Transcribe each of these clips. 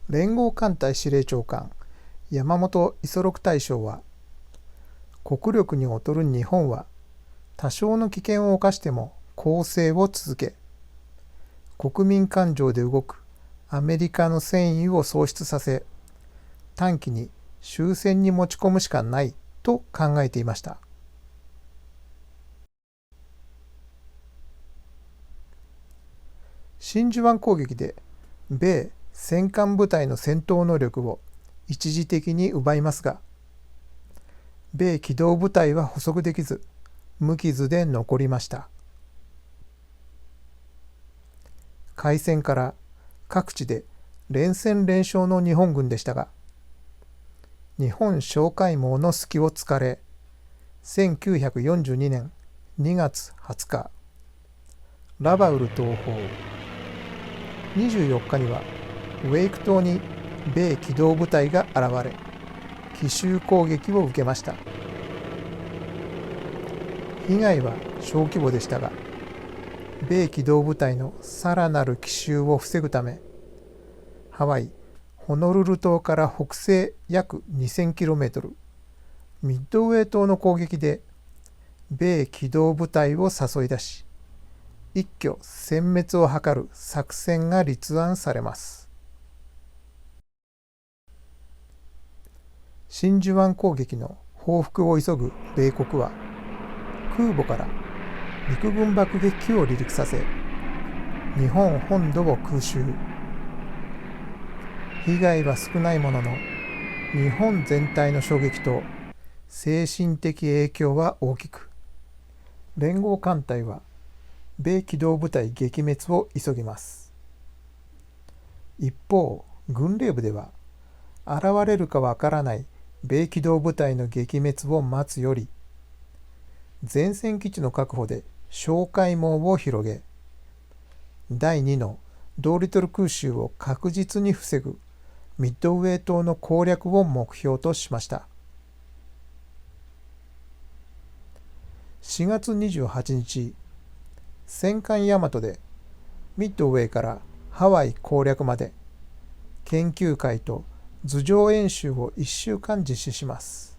連合艦隊司令長官山本五十六大将は、国力に劣る日本は多少の危険を冒しても攻勢を続け、国民感情で動くアメリカの戦意を喪失させ、短期に終戦に持ち込むしかないと考えていました。真珠湾攻撃で米戦艦部隊の戦闘能力を一時的に奪いますが、米機動部隊は捕捉できず、無傷で残りました。開戦から各地で連戦連勝の日本軍でしたが、日本商海網の隙を突かれ、1942年2月20日、ラバウル東方、24日にはウェイク島に米機動部隊が現れ、奇襲攻撃を受けました。被害は小規模でしたが、米機動部隊のさらなる奇襲を防ぐため、ハワイ・ホノルル島から北西約 2000km、ミッドウェー島の攻撃で米機動部隊を誘い出し、一挙殲滅を図る作戦が立案されます。真珠湾攻撃の報復を急ぐ米国は、空母から陸軍爆撃機を離陸させ、日本本土を空襲。被害は少ないものの、日本全体の衝撃と精神的影響は大きく、連合艦隊は米機動部隊撃滅を急ぎます。一方、軍令部では、現れるかわからない米機動部隊の撃滅を待つより、前線基地の確保で哨戒網を広げ、第2のドーリトル空襲を確実に防ぐミッドウェー島の攻略を目標としました。4月28日、戦艦大和でミッドウェーからハワイ攻略まで研究会と図上演習を1週間実施します。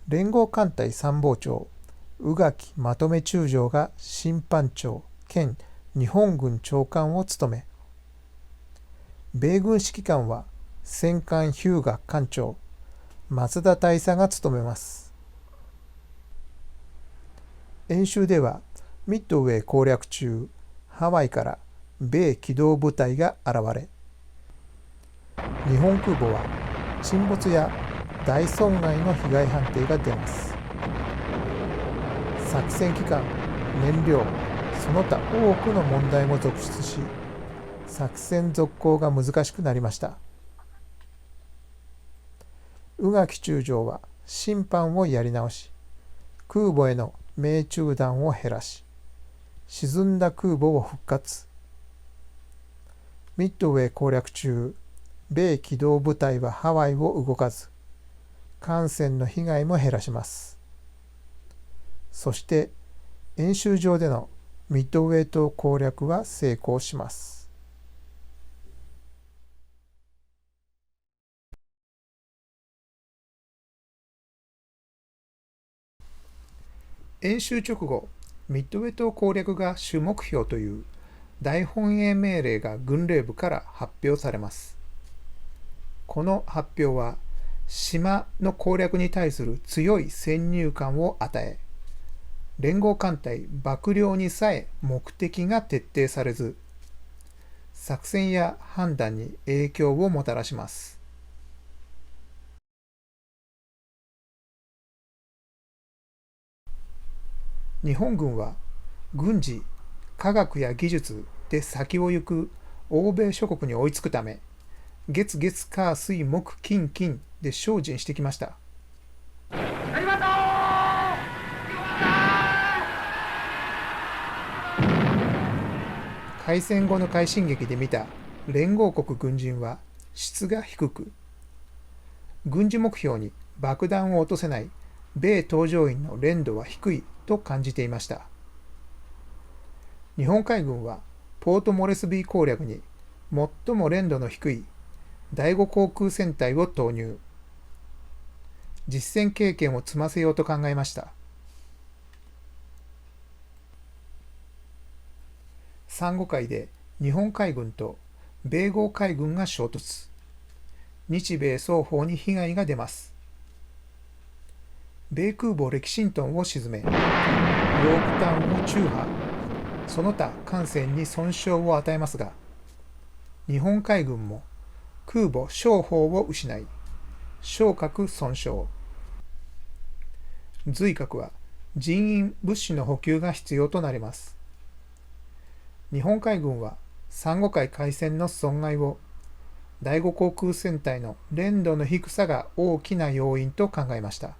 連合艦隊参謀長宇垣まとめ中将が審判長兼日本軍長官を務め、米軍指揮官は戦艦日向艦長松田大佐が務めます。演習ではミッドウェー攻略中、ハワイから米機動部隊が現れ、日本空母は沈没や大損害の被害判定が出ます。作戦期間、燃料、その他多くの問題も続出し、作戦続行が難しくなりました。宇垣中将は審判をやり直し、空母への命中弾を減らし、沈んだ空母を復活。ミッドウェー攻略中、米機動部隊はハワイを動かず、艦船の被害も減らします。そして、演習場でのミッドウェー島攻略は成功します。演習直後、ミッドウェー島攻略が主目標という大本営命令が軍令部から発表されます。この発表は、島の攻略に対する強い先入観を与え、連合艦隊幕僚にさえ目的が徹底されず、作戦や判断に影響をもたらします。日本軍は軍事、科学や技術、って先を行く欧米諸国に追いつくため、月月火水木金金で精進してきました。開戦後の快進撃で見た連合国軍人は質が低く、軍事目標に爆弾を落とせない米搭乗員の練度は低いと感じていました。日本海軍はポートモレスビー攻略に最も練度の低い第5航空戦隊を投入。実戦経験を積ませようと考えました。珊瑚海で日本海軍と米豪海軍が衝突。日米双方に被害が出ます。米空母レキシントンを沈め、ヨークタウンを中破、その他艦船に損傷を与えますが、日本海軍も空母商宝を失い、商核損傷。随核は人員物資の補給が必要となります。日本海軍は珊瑚海海戦の損害を第5航空戦隊の練度の低さが大きな要因と考えました。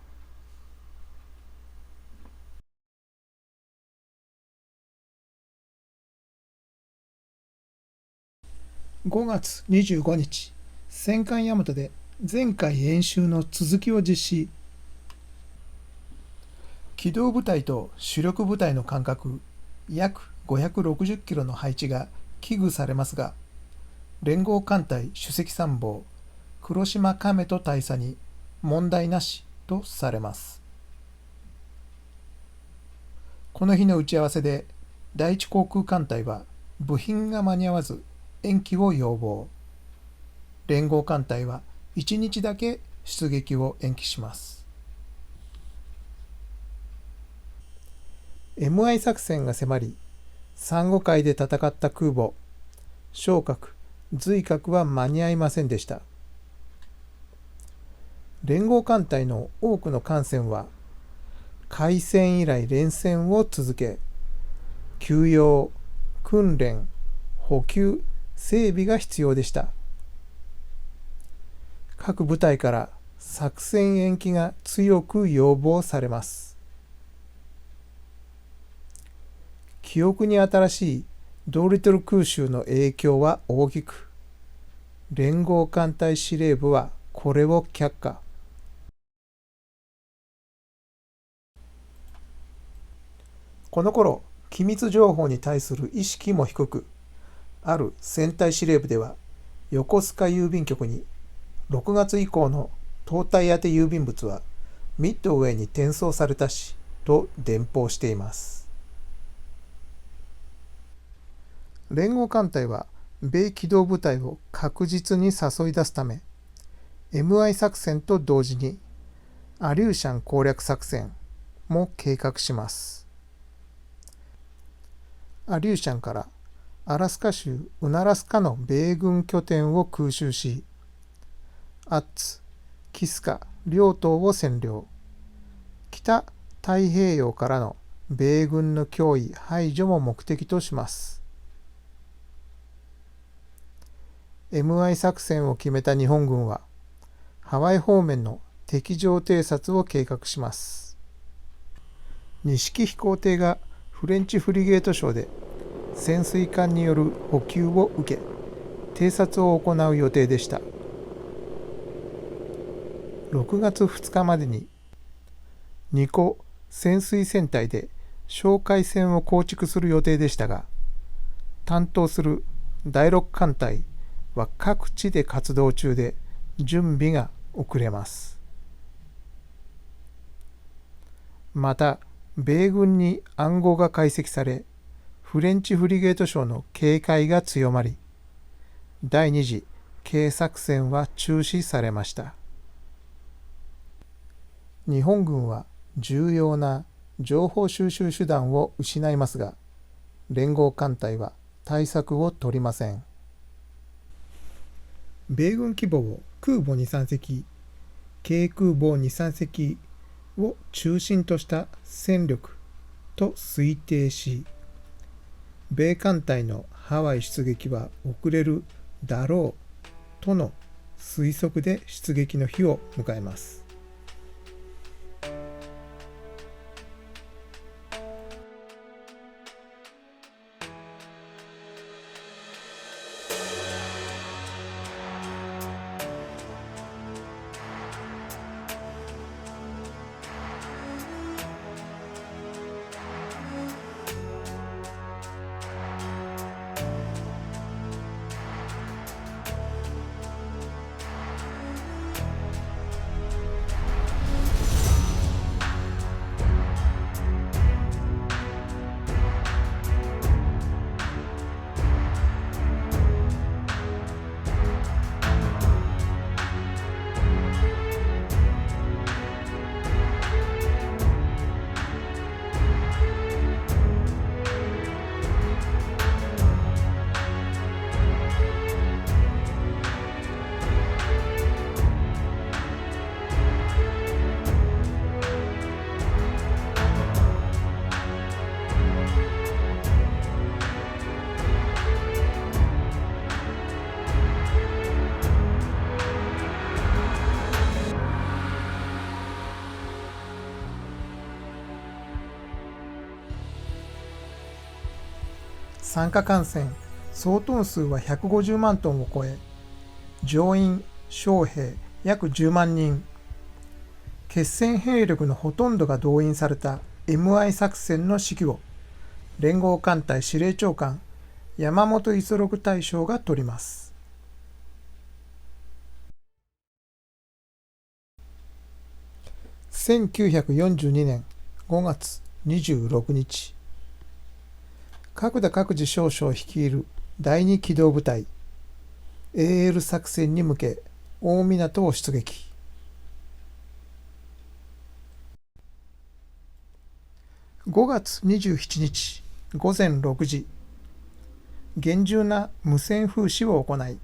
5月25日、戦艦大和で前回演習の続きを実施。機動部隊と主力部隊の間隔約560キロの配置が危惧されますが、連合艦隊主席参謀黒島亀と大佐に問題なしとされます。この日の打ち合わせで第一航空艦隊は部品が間に合わず延期を要望。連合艦隊は1日だけ出撃を延期します。MI 作戦が迫り、珊瑚海で戦った空母商核、随核は間に合いませんでした。連合艦隊の多くの艦船は開戦以来連戦を続け、休養、訓練、補給、整備が必要でした。各部隊から作戦延期が強く要望されます。記憶に新しいドーリトル空襲の影響は大きく、連合艦隊司令部はこれを却下。この頃、機密情報に対する意識も低く、ある戦隊司令部では横須賀郵便局に6月以降の東隊宛て郵便物はミッドウェーに転送されたしと電報しています。連合艦隊は米機動部隊を確実に誘い出すため、MI 作戦と同時にアリューシャン攻略作戦も計画します。アリューシャンからアラスカ州ウナラスカの米軍拠点を空襲し、アッツ、キスカ両島を占領。北太平洋からの米軍の脅威排除も目的とします。MI 作戦を決めた日本軍は、ハワイ方面の敵上偵察を計画します。錦飛行艇がフレンチフリゲート礁で潜水艦による補給を受け、偵察を行う予定でした。6月2日までに2個潜水船体で哨戒線を構築する予定でしたが、担当する第6艦隊は各地で活動中で準備が遅れます。また、米軍に暗号が解析され、フレンチフリゲート礁の警戒が強まり、第2次K作戦は中止されました。日本軍は重要な情報収集手段を失いますが、連合艦隊は対策を取りません。米軍規模を空母2、3隻、軽空母2、3隻を中心とした戦力と推定し、米艦隊のハワイ出撃は遅れるだろうとの推測で出撃の日を迎えます。参加艦船総トン数は150万トンを超え、乗員・将兵約10万人、決戦兵力のほとんどが動員された MI 作戦の指揮を連合艦隊司令長官山本五十六大将が取ります。1942年5月26日、角田各自少将率いる第二機動部隊 AL 作戦に向け大港を出撃。5月27日午前6時、厳重な無線封止を行い、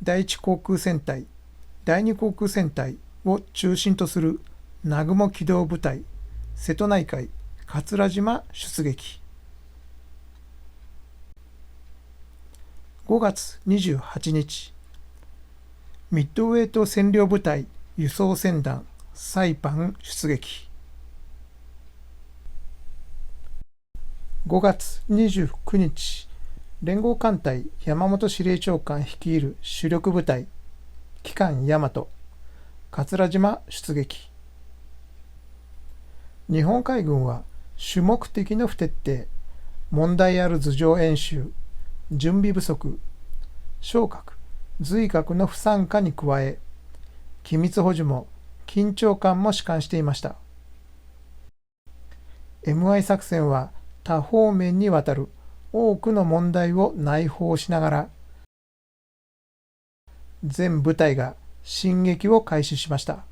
第一航空戦隊、第二航空戦隊を中心とする南雲機動部隊瀬戸内海桂島出撃。5月28日、ミッドウェイト占領部隊輸送船団サイパン出撃。5月29日、連合艦隊山本司令長官率いる主力部隊機関大和桂島出撃。日本海軍は主目的の不徹底、問題ある図上演習、準備不足、昇格、随格の不参加に加え、機密保持も緊張感も弛緩していました。MI 作戦は多方面にわたる多くの問題を内包しながら、全部隊が進撃を開始しました。